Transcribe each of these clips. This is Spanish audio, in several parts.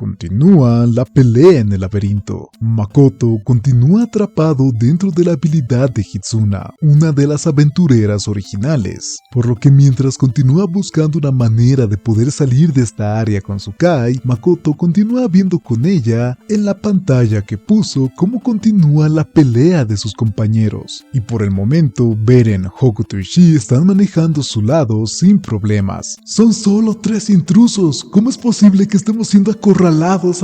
Continúa la pelea en el laberinto. Makoto continúa atrapado dentro de la habilidad de Hitsuna, una de las aventureras originales, por lo que mientras continúa buscando una manera de poder salir de esta área con Tsukai, Makoto continúa viendo con ella en la pantalla que puso cómo continúa la pelea de sus compañeros. Y por el momento, Beren, Hokuto y Shi están manejando su lado sin problemas. Son solo 3 intrusos. ¿Cómo es posible que estemos siendo acorralados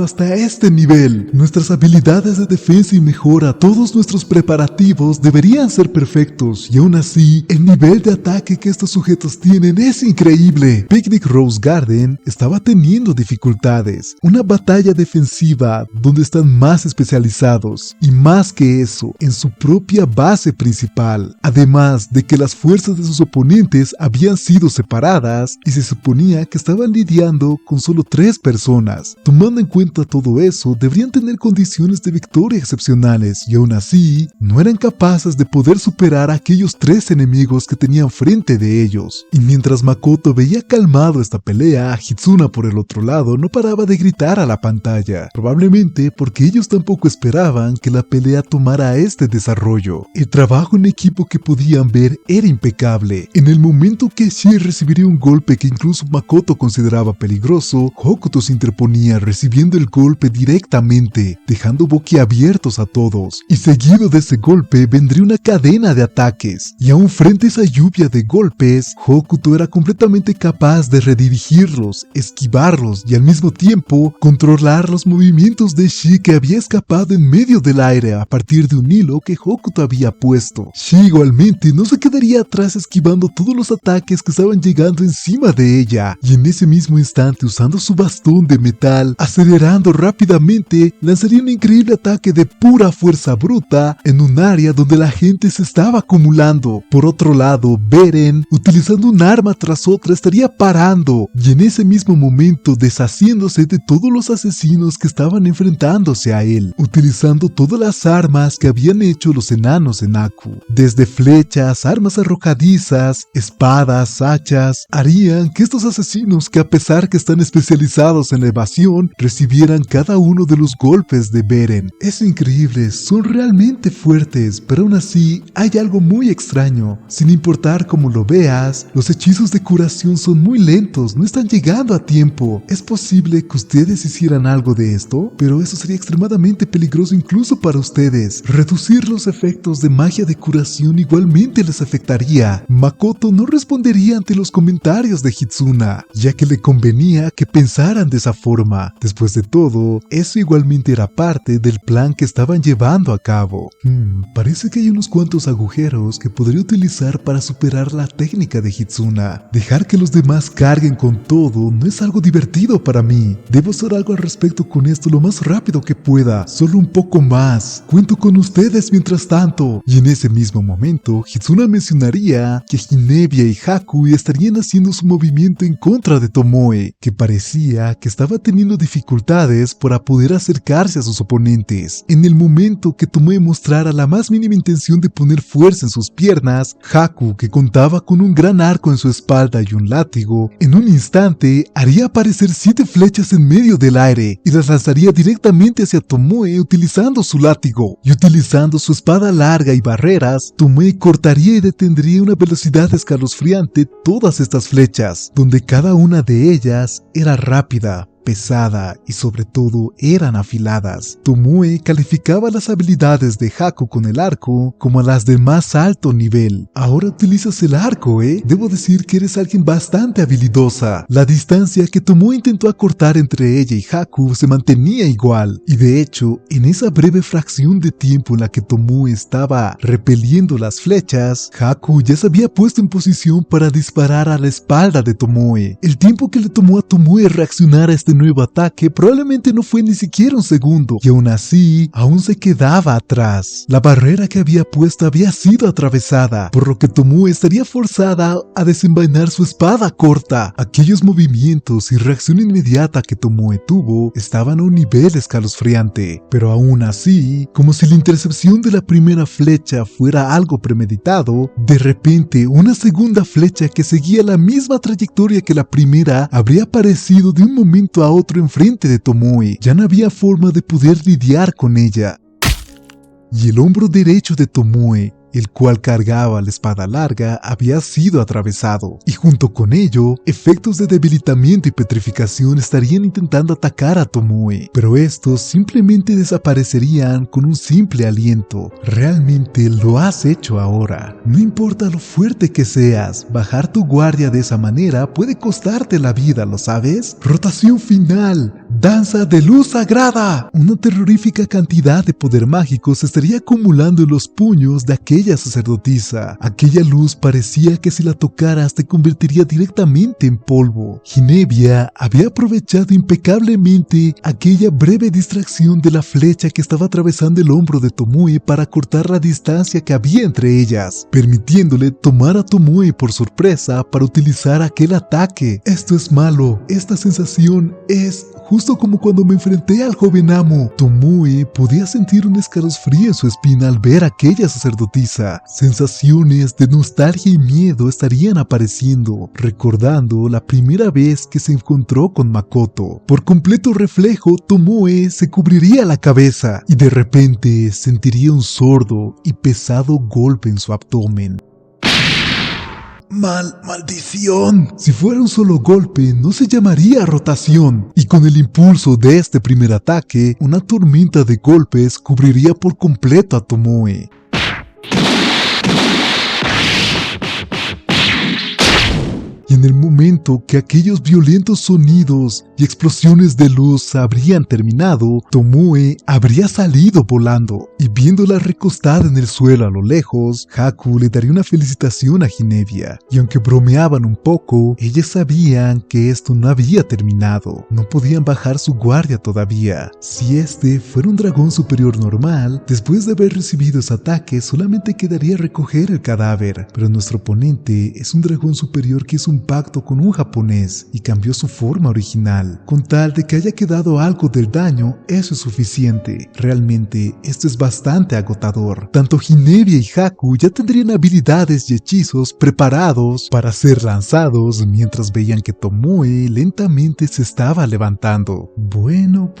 hasta este nivel? Nuestras habilidades de defensa y mejora, todos nuestros preparativos deberían ser perfectos, y aún así, el nivel de ataque que estos sujetos tienen es increíble. Picnic Rose Garden estaba teniendo dificultades, una batalla defensiva donde están más especializados, y más que eso, en su propia base principal, además de que las fuerzas de sus oponentes habían sido separadas y se suponía que estaban lidiando con solo 3 personas. Tomando en cuenta todo eso, deberían tener condiciones de victoria excepcionales, y aún así, no eran capaces de poder superar a aquellos 3 enemigos que tenían frente de ellos. Y mientras Makoto veía calmado esta pelea, Hitsuna por el otro lado no paraba de gritar a la pantalla, probablemente porque ellos tampoco esperaban que la pelea tomara este desarrollo. El trabajo en equipo que podían ver era impecable. En el momento que Shi recibiría un golpe que incluso Makoto consideraba peligroso, Hokuto se interponía recibiendo el golpe directamente, dejando boquiabiertos a todos. Y seguido de ese golpe vendría una cadena de ataques. Y aún frente a esa lluvia de golpes, Hokuto era completamente capaz de redirigirlos, esquivarlos y al mismo tiempo controlar los movimientos de Shi, que había escapado en medio del aire a partir de un hilo que Hokuto había puesto. Shi igualmente no se quedaría atrás esquivando todos los ataques que estaban llegando encima de ella, y en ese mismo instante, usando su bastón de metal, acelerando rápidamente, lanzaría un increíble ataque de pura fuerza bruta en un área donde la gente se estaba acumulando. Por otro lado, Beren, utilizando un arma tras otra, estaría parando, y en ese mismo momento deshaciéndose de todos los asesinos que estaban enfrentándose a él, utilizando todas las armas que habían hecho los enanos en Aku. Desde flechas, armas arrojadizas, espadas, hachas, harían que estos asesinos, que a pesar que están especializados en la evasión, recibieran cada uno de los golpes de Beren. Es increíble, son realmente fuertes, pero aún así hay algo muy extraño. Sin importar cómo lo veas, los hechizos de curación son muy lentos, no están llegando a tiempo. ¿Es posible que ustedes hicieran algo de esto? Pero eso sería extremadamente peligroso incluso para ustedes. Reducir los efectos de magia de curación igualmente les afectaría. Makoto no respondería ante los comentarios de Hitsuna, ya que le convenía que pensaran de esa forma. Después de todo, eso igualmente era parte del plan que estaban llevando a cabo. Parece que hay unos cuantos agujeros que podría utilizar para superar la técnica de Hitsuna. Dejar que los demás carguen con todo no es algo divertido para mí. Debo hacer algo al respecto con esto lo más rápido que pueda, solo un poco más. Cuento con ustedes mientras tanto. Y en ese mismo momento, Hitsuna mencionaría que Hinebia y Haku estarían haciendo su movimiento en contra de Tomoe, que parecía que estaba teniendo dificultades para poder acercarse a sus oponentes. En el momento que Tomoe mostrara la más mínima intención de poner fuerza en sus piernas, Haku, que contaba con un gran arco en su espalda y un látigo, en un instante haría aparecer 7 flechas en medio del aire y las lanzaría directamente hacia Tomoe utilizando su látigo. Y utilizando su espada larga y barreras, Tomoe cortaría y detendría a una velocidad escalofriante todas estas flechas, donde cada una de ellas era rápida, pesada y sobre todo eran afiladas. Tomoe calificaba las habilidades de Haku con el arco como las de más alto nivel. Ahora utilizas el arco, Debo decir que eres alguien bastante habilidosa. La distancia que Tomoe intentó acortar entre ella y Haku se mantenía igual, y de hecho, en esa breve fracción de tiempo en la que Tomoe estaba repeliendo las flechas, Haku ya se había puesto en posición para disparar a la espalda de Tomoe. El tiempo que le tomó a Tomoe reaccionar a este nuevo ataque probablemente no fue ni siquiera un segundo, y aún así, aún se quedaba atrás. La barrera que había puesto había sido atravesada, por lo que Tomoe estaría forzada a desenvainar su espada corta. Aquellos movimientos y reacción inmediata que Tomoe tuvo estaban a un nivel escalofriante, pero aún así, como si la intercepción de la primera flecha fuera algo premeditado, de repente una segunda flecha que seguía la misma trayectoria que la primera habría aparecido de un momento a a otro enfrente de Tomoe. Ya no había forma de poder lidiar con ella. Y el hombro derecho de Tomoe, el cual cargaba la espada larga, había sido atravesado, y junto con ello, efectos de debilitamiento y petrificación estarían intentando atacar a Tomoe, pero estos simplemente desaparecerían con un simple aliento. Realmente lo has hecho ahora. No importa lo fuerte que seas, bajar tu guardia de esa manera puede costarte la vida, ¿lo sabes? Rotación final. Danza de luz sagrada. Una terrorífica cantidad de poder mágico se estaría acumulando en los puños de aquella sacerdotisa. Aquella luz parecía que si la tocaras te convertiría directamente en polvo. Ginevia había aprovechado impecablemente aquella breve distracción de la flecha que estaba atravesando el hombro de Tomoe para cortar la distancia que había entre ellas, permitiéndole tomar a Tomoe por sorpresa para utilizar aquel ataque. Esto es malo. Esta sensación es justo como cuando me enfrenté al joven amo. Tomoe podía sentir un escalofrío en su espina al ver a aquella sacerdotisa. Sensaciones de nostalgia y miedo estarían apareciendo, recordando la primera vez que se encontró con Makoto. Por completo reflejo, Tomoe se cubriría la cabeza y de repente sentiría un sordo y pesado golpe en su abdomen. ¡Maldición! Si fuera un solo golpe, no se llamaría rotación. Y con el impulso de este primer ataque, una tormenta de golpes cubriría por completo a Tomoe. Y en el momento que aquellos violentos sonidos y explosiones de luz habrían terminado, Tomoe habría salido volando, y viéndola recostada en el suelo a lo lejos, Haku le daría una felicitación a Ginevia, y aunque bromeaban un poco, ellas sabían que esto no había terminado. No podían bajar su guardia todavía. Si este fuera un dragón superior normal, después de haber recibido ese ataque solamente quedaría recoger el cadáver, pero nuestro oponente es un dragón superior que hizo un pacto con un japonés y cambió su forma original. Con tal de que haya quedado algo del daño, eso es suficiente. Realmente, esto es bastante agotador. Tanto Ginevia y Haku ya tendrían habilidades y hechizos preparados para ser lanzados mientras veían que Tomoe lentamente se estaba levantando. Bueno,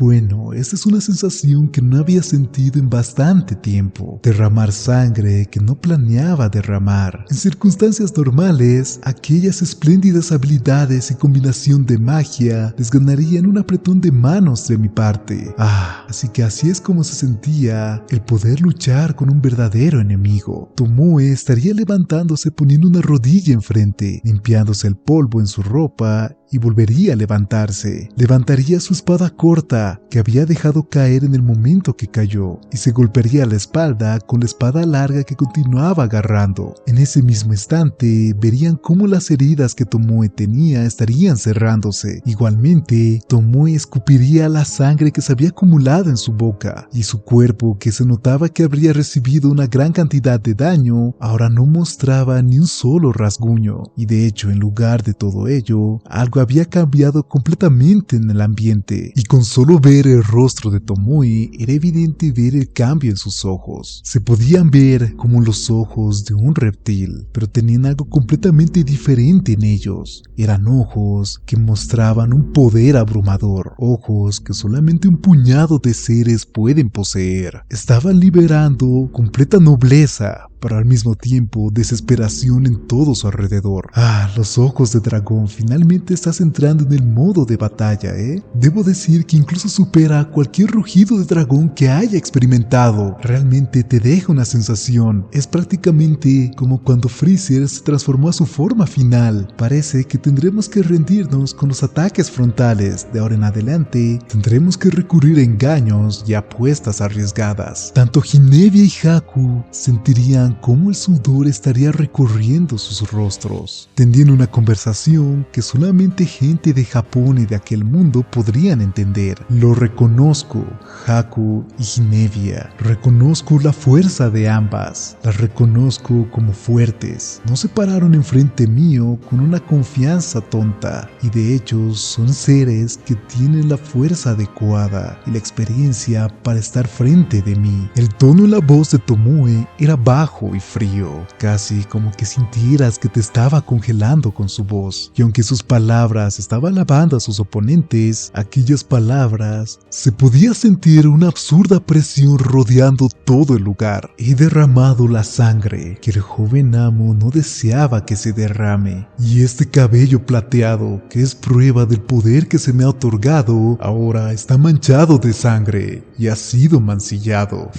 esta es una sensación que no había sentido en bastante tiempo. Derramar sangre que no planeaba derramar. En circunstancias normales, aquellas espléndidas habilidades y combinación de magia les ganarían un apretón de manos de mi parte. Así que así es como se sentía el poder luchar con un verdadero enemigo. Tomoe estaría levantándose poniendo una rodilla enfrente, limpiándose el polvo en su ropa y volvería a levantarse. Levantaría su espada corta que había dejado caer en el momento que cayó y se golpearía la espalda con la espada larga que continuaba agarrando. En ese mismo instante verían cómo las heridas que Tomoe tenía estarían cerrándose. Igualmente, Tomoe escupiría la sangre que se había acumulado en su boca y su cuerpo, que se notaba que habría recibido una gran cantidad de daño, ahora no mostraba ni un solo rasguño. Y de hecho, en lugar de todo ello, algo había cambiado completamente en el ambiente, y con solo ver el rostro de Tomoe era evidente ver el cambio en sus ojos. Se podían ver como los ojos de un reptil, pero tenían algo completamente diferente en ellos. Eran ojos que mostraban un poder abrumador, ojos que solamente un puñado de seres pueden poseer. Estaban liberando completa nobleza, pero al mismo tiempo desesperación en todo su alrededor. Los ojos de dragón, finalmente estás entrando en el modo de batalla, ¿eh? Debo decir que incluso supera cualquier rugido de dragón que haya experimentado. Realmente te deja una sensación. Es prácticamente como cuando Freezer se transformó a su forma final. Parece que tendremos que rendirnos con los ataques frontales. De ahora en adelante, tendremos que recurrir a engaños y apuestas arriesgadas. Tanto Ginevia y Haku sentirían cómo el sudor estaría recorriendo sus rostros. Tendían una conversación que solamente gente de Japón y de aquel mundo podrían entender. Lo reconozco, Haku y Ginevia. Reconozco la fuerza de ambas. Las reconozco como fuertes. No se pararon enfrente mío con una confianza tonta. Y de hecho son seres que tienen la fuerza adecuada y la experiencia para estar frente de mí. El tono en la voz de Tomoe era bajo bajo y frío, casi como que sintieras que te estaba congelando con su voz. Y aunque sus palabras estaban alabando a sus oponentes, aquellas palabras se podía sentir una absurda presión rodeando todo el lugar. He derramado la sangre que el joven amo no deseaba que se derrame, y este cabello plateado, que es prueba del poder que se me ha otorgado, ahora está manchado de sangre y ha sido mancillado.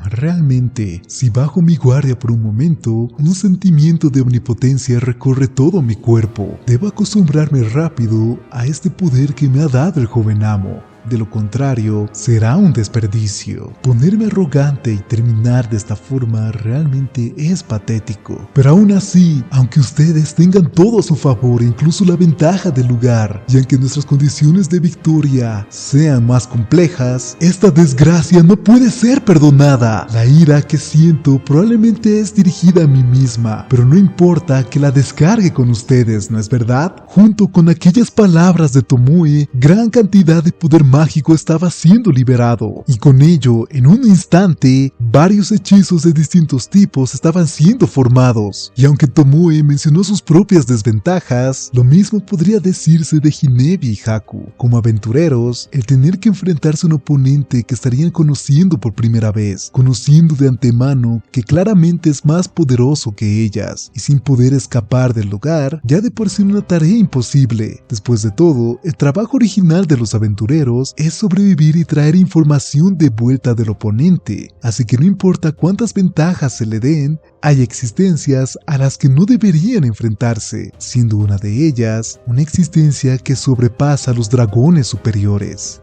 Realmente, si bajo mi guardia por un momento, un sentimiento de omnipotencia recorre todo mi cuerpo. Debo acostumbrarme rápido a este poder que me ha dado el joven amo. De lo contrario, será un desperdicio. Ponerme arrogante y terminar de esta forma realmente es patético. Pero aún así, aunque ustedes tengan todo a su favor, incluso la ventaja del lugar, y aunque nuestras condiciones de victoria sean más complejas, esta desgracia no puede ser perdonada. La ira que siento probablemente es dirigida a mí misma, pero no importa que la descargue con ustedes, ¿no es verdad? Junto con aquellas palabras de Tomoe, gran cantidad de poder mágico estaba siendo liberado, y con ello, en un instante, varios hechizos de distintos tipos estaban siendo formados. Y aunque Tomoe mencionó sus propias desventajas, lo mismo podría decirse de Hinebi y Haku. Como aventureros, el tener que enfrentarse a un oponente que estarían conociendo por primera vez, conociendo de antemano que claramente es más poderoso que ellas, y sin poder escapar del lugar, ya de por sí una tarea imposible. Después de todo, el trabajo original de los aventureros es sobrevivir y traer información de vuelta del oponente, así que no importa cuántas ventajas se le den, hay existencias a las que no deberían enfrentarse, siendo una de ellas una existencia que sobrepasa a los dragones superiores.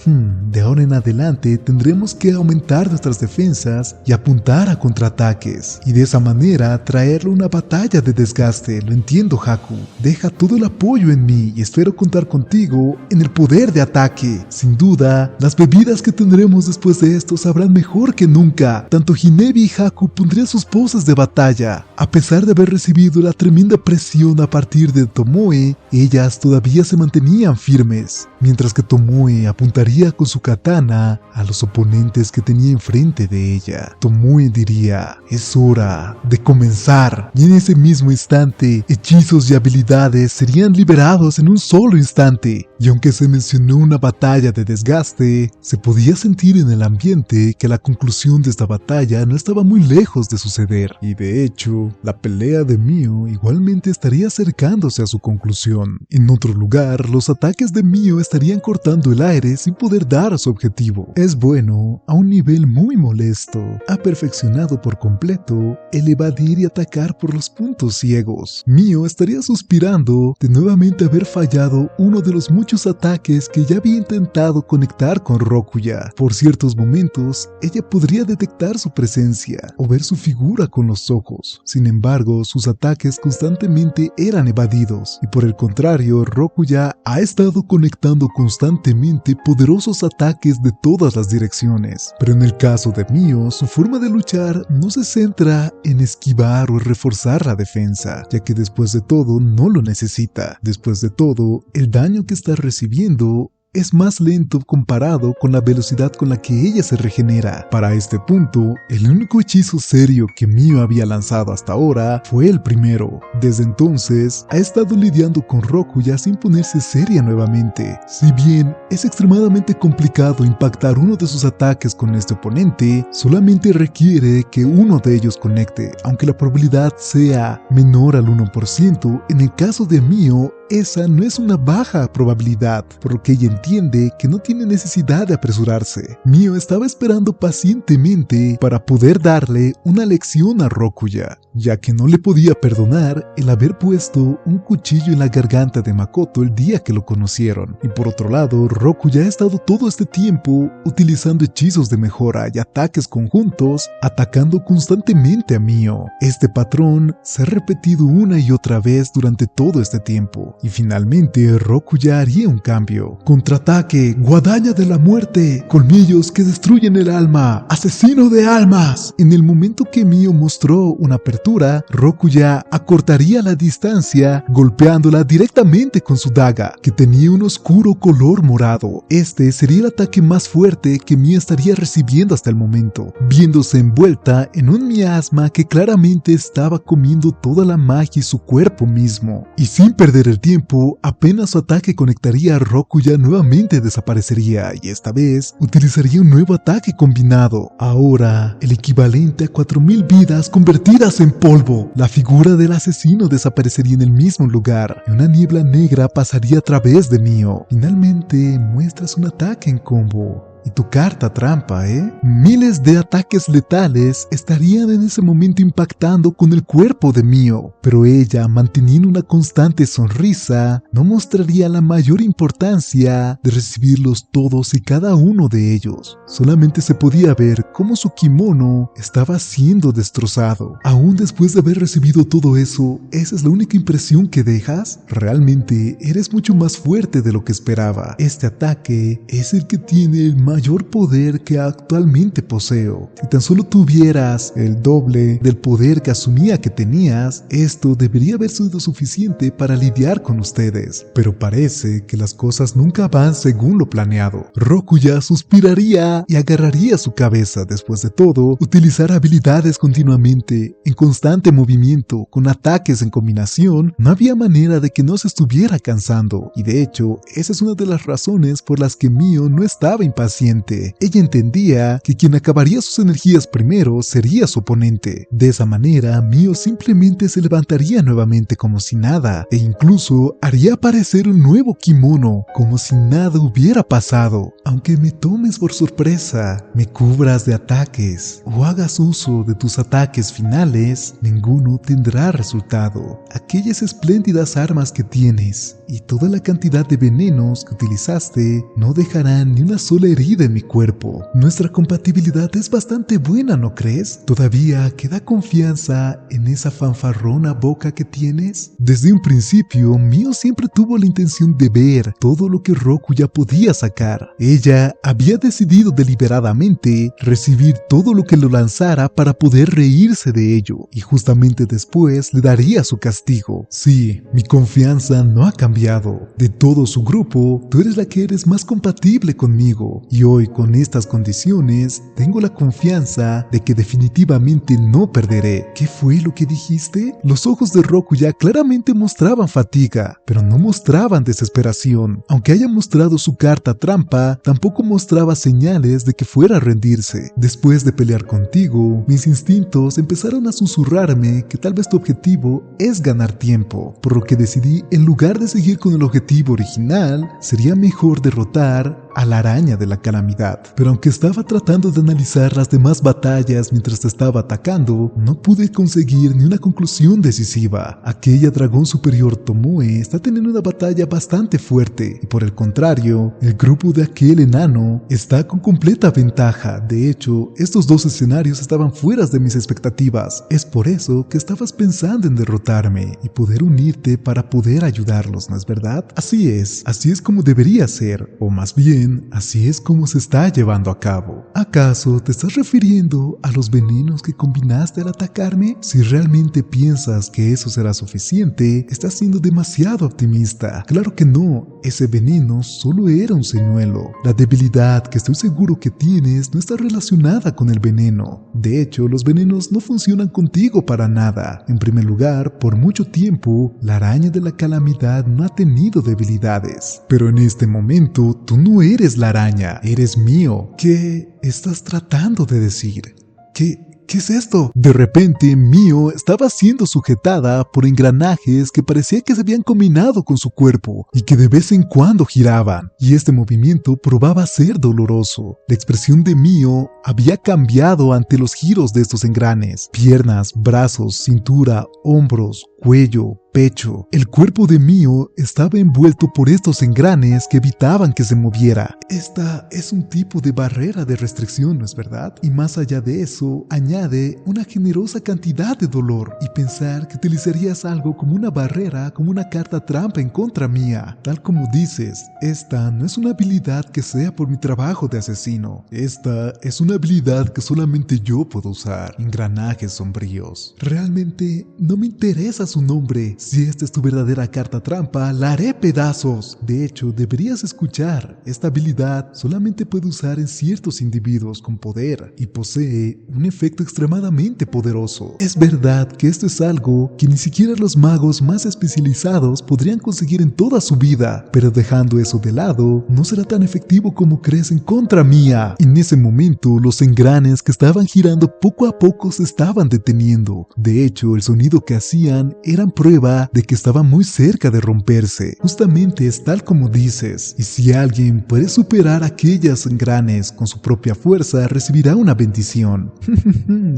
De ahora en adelante tendremos que aumentar nuestras defensas y apuntar a contraataques, y de esa manera traerle una batalla de desgaste. Lo entiendo, Haku. Deja todo el apoyo en mí y espero contar contigo en el poder de ataque. Sin duda, las bebidas que tendremos después de esto sabrán mejor que nunca. Tanto Hinebi y Haku pondrían sus poses de batalla. A pesar de haber recibido la tremenda presión a partir de Tomoe, ellas todavía se mantenían firmes, mientras que Tomoe apuntaría con su katana a los oponentes que tenía enfrente de ella. Tomoe diría: es hora de comenzar, y en ese mismo instante, hechizos y habilidades serían liberados en un solo instante. Y aunque se mencionó una batalla de desgaste, se podía sentir en el ambiente que la conclusión de esta batalla no estaba muy lejos de suceder, y de hecho, la pelea de Mio igualmente estaría acercándose a su conclusión. En otro lugar, los ataques de Mio estarían cortando el aire sin poder dar a su objetivo. Es bueno a un nivel muy molesto. Ha perfeccionado por completo el evadir y atacar por los puntos ciegos. Mio estaría suspirando de nuevamente haber fallado uno de los muchos ataques que ya había intentado conectar con Rokuya. Por ciertos momentos, ella podría detectar su presencia o ver su figura con los ojos. Sin embargo, sus ataques constantemente eran evadidos, y por el contrario, Rokuya ha estado conectando constantemente poderosos ataques de todas las direcciones. Pero en el caso de Mio, su forma de luchar no se centra en esquivar o reforzar la defensa, ya que después de todo no lo necesita. Después de todo, el daño que está recibiendo es más lento comparado con la velocidad con la que ella se regenera. Para este punto, el único hechizo serio que Mio había lanzado hasta ahora fue el primero. Desde entonces, ha estado lidiando con Rokuya sin ponerse seria nuevamente. Si bien es extremadamente complicado impactar uno de sus ataques con este oponente, solamente requiere que uno de ellos conecte, aunque la probabilidad sea menor al 1%, en el caso de Mio, esa no es una baja probabilidad, por lo que ella entiende que no tiene necesidad de apresurarse. Mio estaba esperando pacientemente para poder darle una lección a Rokuya, ya que no le podía perdonar el haber puesto un cuchillo en la garganta de Makoto el día que lo conocieron. Y por otro lado, Rokuya ha estado todo este tiempo utilizando hechizos de mejora y ataques conjuntos, atacando constantemente a Mio. Este patrón se ha repetido una y otra vez durante todo este tiempo. Y finalmente Rokuya haría un cambio. Contraataque, guadaña de la muerte, colmillos que destruyen el alma, asesino de almas. En el momento que Mio mostró una apertura criatura, Rokuya acortaría la distancia golpeándola directamente con su daga, que tenía un oscuro color morado. Este sería el ataque más fuerte que Mio estaría recibiendo hasta el momento, viéndose envuelta en un miasma que claramente estaba comiendo toda la magia y su cuerpo mismo. Y sin perder el tiempo, apenas su ataque conectaría, Rokuya nuevamente desaparecería y esta vez utilizaría un nuevo ataque combinado. Ahora, el equivalente a 4000 vidas convertidas en polvo. La figura del asesino desaparecería en el mismo lugar y una niebla negra pasaría a través de Mio. Finalmente, muestras un ataque en combo. Y tu carta trampa, ¿eh? Miles de ataques letales estarían en ese momento impactando con el cuerpo de Mio, pero ella, manteniendo una constante sonrisa, no mostraría la mayor importancia de recibirlos todos y cada uno de ellos. Solamente se podía ver cómo su kimono estaba siendo destrozado. Aún después de haber recibido todo eso, ¿esa es la única impresión que dejas? Realmente eres mucho más fuerte de lo que esperaba. Este ataque es el que tiene el mayor poder que actualmente poseo. Si tan solo tuvieras el doble del poder que asumía que tenías, esto debería haber sido suficiente para lidiar con ustedes. Pero parece que las cosas nunca van según lo planeado. Rokuya suspiraría y agarraría su cabeza. Después de todo, utilizar habilidades continuamente, en constante movimiento, con ataques en combinación, no había manera de que no se estuviera cansando. Y de hecho, esa es una de las razones por las que Mio no estaba impaciente. Ella entendía que quien acabaría sus energías primero sería su oponente. De esa manera, Mio simplemente se levantaría nuevamente como si nada, e incluso haría aparecer un nuevo kimono, como si nada hubiera pasado. Aunque me tomes por sorpresa, me cubras de ataques, o hagas uso de tus ataques finales, ninguno tendrá resultado. Aquellas espléndidas armas que tienes y toda la cantidad de venenos que utilizaste no dejarán ni una sola herida en mi cuerpo. Nuestra compatibilidad es bastante buena, ¿no crees? ¿Todavía queda confianza en esa fanfarrona boca que tienes? Desde un principio, Mio siempre tuvo la intención de ver todo lo que Rokuya podía sacar. Ella había decidido deliberadamente recibir todo lo que lo lanzara para poder reírse de ello, y justamente después le daría su castigo. Sí, mi confianza no ha cambiado. De todo su grupo, tú eres la que eres más compatible conmigo, y hoy con estas condiciones tengo la confianza de que definitivamente no perderé. ¿Qué fue lo que dijiste? Los ojos de Rokuya claramente mostraban fatiga, pero no mostraban desesperación. Aunque haya mostrado su carta trampa, tampoco mostraba señales de que fuera a rendirse. Después de pelear contigo, mis instintos empezaron a susurrarme que tal vez tu objetivo es ganar tiempo, por lo que decidí, en lugar de seguir con el objetivo original, sería mejor derrotar a la araña de la calamidad. Pero aunque estaba tratando de analizar las demás batallas mientras te estaba atacando, no pude conseguir ni una conclusión decisiva. Aquella dragón superior Tomoe está teniendo una batalla bastante fuerte, y por el contrario, el grupo de aquel enano está con completa ventaja. De hecho, estos dos escenarios estaban fuera de mis expectativas. Es por eso que estabas pensando en derrotarme y poder unirte para poder ayudarlos, ¿no es verdad? Así es como debería ser, o más bien, así es como se está llevando a cabo. ¿Acaso te estás refiriendo a los venenos que combinaste al atacarme? Si realmente piensas que eso será suficiente, estás siendo demasiado optimista. Claro que no, ese veneno solo era un señuelo. La debilidad que estoy seguro que tienes no está relacionada con el veneno. De hecho, los venenos no funcionan contigo para nada. En primer lugar, por mucho tiempo, la araña de la calamidad no ha tenido debilidades. Pero en este momento, tú no eres la araña, eres Mio. ¿Qué estás tratando de decir? ¿Qué es esto? De repente, Mio estaba siendo sujetada por engranajes que parecía que se habían combinado con su cuerpo y que de vez en cuando giraban, y este movimiento probaba ser doloroso. La expresión de Mio había cambiado ante los giros de estos engranes. Piernas, brazos, cintura, hombros, cuello, pecho. El cuerpo de Mio estaba envuelto por estos engranes que evitaban que se moviera. Esta es un tipo de barrera de restricción, ¿no es verdad? Y más allá de eso, añade una generosa cantidad de dolor. Y pensar que utilizarías algo como una barrera, como una carta trampa en contra mía. Tal como dices, esta no es una habilidad que sea por mi trabajo de asesino. Esta es una habilidad que solamente yo puedo usar. Engranajes sombríos. Realmente no me interesa su nombre. Si esta es tu verdadera carta trampa, la haré pedazos. De hecho, deberías escuchar. Esta habilidad solamente puede usar en ciertos individuos con poder y posee un efecto extremadamente poderoso. Es verdad que esto es algo que ni siquiera los magos más especializados podrían conseguir en toda su vida, pero dejando eso de lado, no será tan efectivo como crees en contra mía. En ese momento, los engranes que estaban girando poco a poco se estaban deteniendo. De hecho, el sonido que hacían eran prueba de que estaban muy cerca de romperse. Justamente es tal como dices, y si alguien puede superar aquellas engranes con su propia fuerza, recibirá una bendición.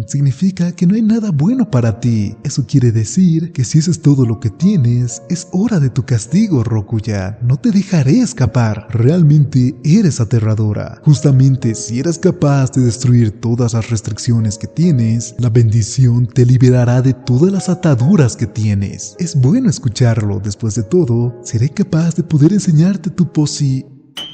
Significa que no hay nada bueno para ti. Eso quiere decir que si eso es todo lo que tienes, es hora de tu castigo, Rokuya. No te dejaré escapar. Realmente eres aterradora. Justamente si eres capaz de destruir todas las restricciones que tienes, la bendición te liberará de todas las ataduras que tienes. Es bueno escucharlo. Después de todo, seré capaz de poder enseñarte tu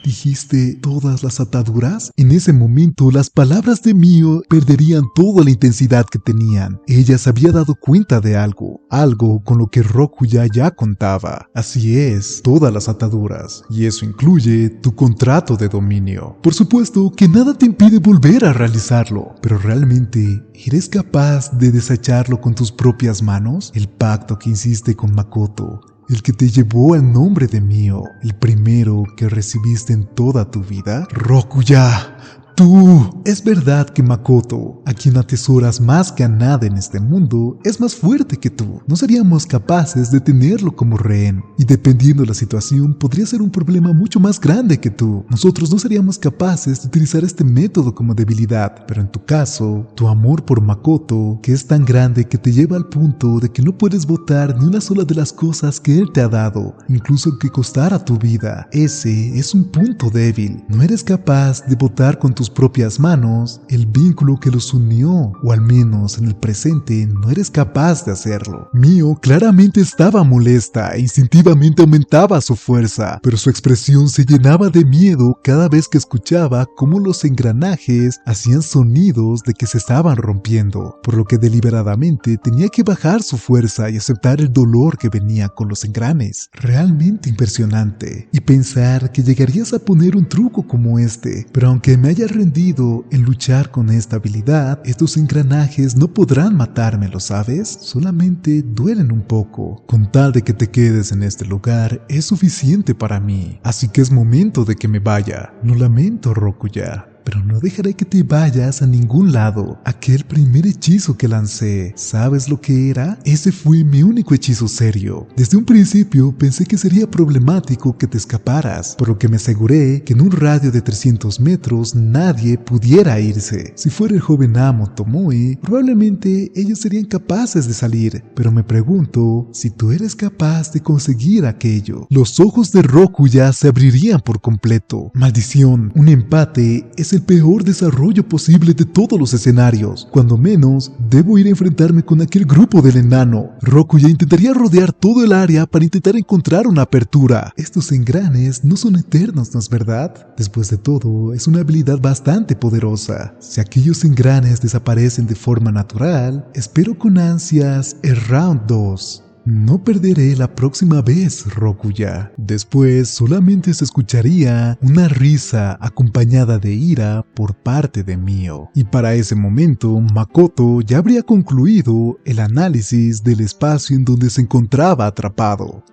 ¿Dijiste todas las ataduras? En ese momento, las palabras de Mio perderían toda la intensidad que tenían. Ella se había dado cuenta de algo con lo que Rokuya ya contaba. Así es, todas las ataduras. Y eso incluye tu contrato de dominio. Por supuesto que nada te impide volver a realizarlo, pero realmente, ¿eres capaz de desecharlo con tus propias manos? El pacto que hiciste con Makoto. El que te llevó al nombre de Mio, el primero que recibiste en toda tu vida. Rokuya, tú. Es verdad que Makoto, a quien atesoras más que a nada en este mundo, es más fuerte que tú. No seríamos capaces de tenerlo como rehén. Y dependiendo de la situación, podría ser un problema mucho más grande que tú. Nosotros no seríamos capaces de utilizar este método como debilidad. Pero en tu caso, tu amor por Makoto, que es tan grande que te lleva al punto de que no puedes botar ni una sola de las cosas que él te ha dado, incluso que costara tu vida. Ese es un punto débil. No eres capaz de botar con tus propias manos el vínculo que los unió, o al menos en el presente no eres capaz de hacerlo. Mio claramente estaba molesta e instintivamente aumentaba su fuerza, pero su expresión se llenaba de miedo cada vez que escuchaba cómo los engranajes hacían sonidos de que se estaban rompiendo, por lo que deliberadamente tenía que bajar su fuerza y aceptar el dolor que venía con los engranes. Realmente impresionante, y pensar que llegarías a poner un truco como este, pero aunque me haya rendido en luchar con esta habilidad, estos engranajes no podrán matarme, ¿lo sabes? Solamente duelen un poco. Con tal de que te quedes en este lugar, es suficiente para mí. Así que es momento de que me vaya. Lo lamento, Rokuya, pero no dejaré que te vayas a ningún lado. Aquel primer hechizo que lancé, ¿sabes lo que era? Ese fue mi único hechizo serio. Desde un principio pensé que sería problemático que te escaparas, por lo que me aseguré que en un radio de 300 metros nadie pudiera irse. Si fuera el joven amo Tomoe, probablemente ellos serían capaces de salir, pero me pregunto si tú eres capaz de conseguir aquello. Los ojos de Rokuya se abrirían por completo. Maldición, un empate es el peor desarrollo posible de todos los escenarios. Cuando menos, debo ir a enfrentarme con aquel grupo del enano. Rokuya intentaría rodear todo el área para intentar encontrar una apertura. Estos engranes no son eternos, ¿no es verdad? Después de todo, es una habilidad bastante poderosa. Si aquellos engranes desaparecen de forma natural, espero con ansias el round 2. No perderé la próxima vez, Rokuya. Después solamente se escucharía una risa acompañada de ira por parte de Mio. Y para ese momento, Makoto ya habría concluido el análisis del espacio en donde se encontraba atrapado.